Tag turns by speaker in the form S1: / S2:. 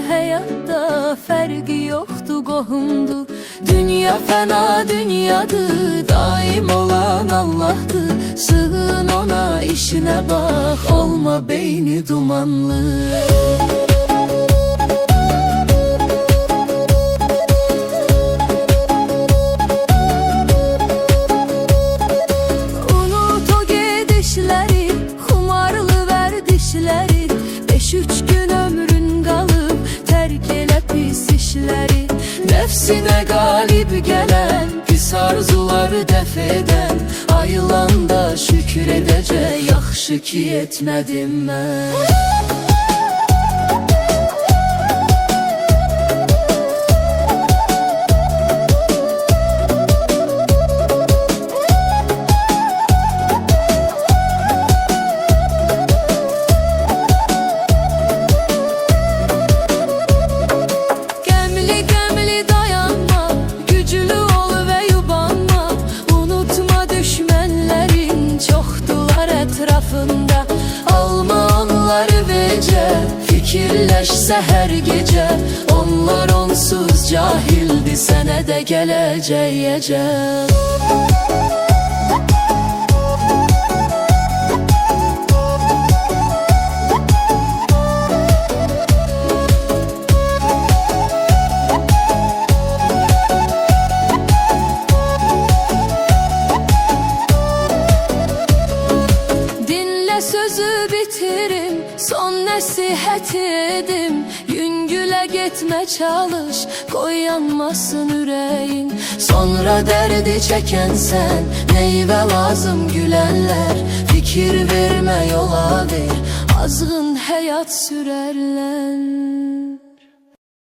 S1: həyatda fərqi yoxdur, qohumdur. Dünya fəna dünyadır, daim olan Allahdır. Sığın ona, işinə bax, olma beyni dumanlı. Üç gün ömrün qalıb, tərk elə pis işləri. Nəfsinə qalib gələn, pis arzuları dəf edən, ayılanda şükür edəcək, yaxşı ki etmədim mən. Alma onları vecə, fikirləşsə hər gecə. Onlar onsuz cahildir, sənə də gələcək əcəl. Sözü bitirim, son nəsihət edim. Yüngülə getmə çalış, qoy yanmasın ürəyin. Sonra dərdi çəkənsən, meyvə lazım gülənlər. Fikir vermə, yola ver, azğın həyat sürərlər.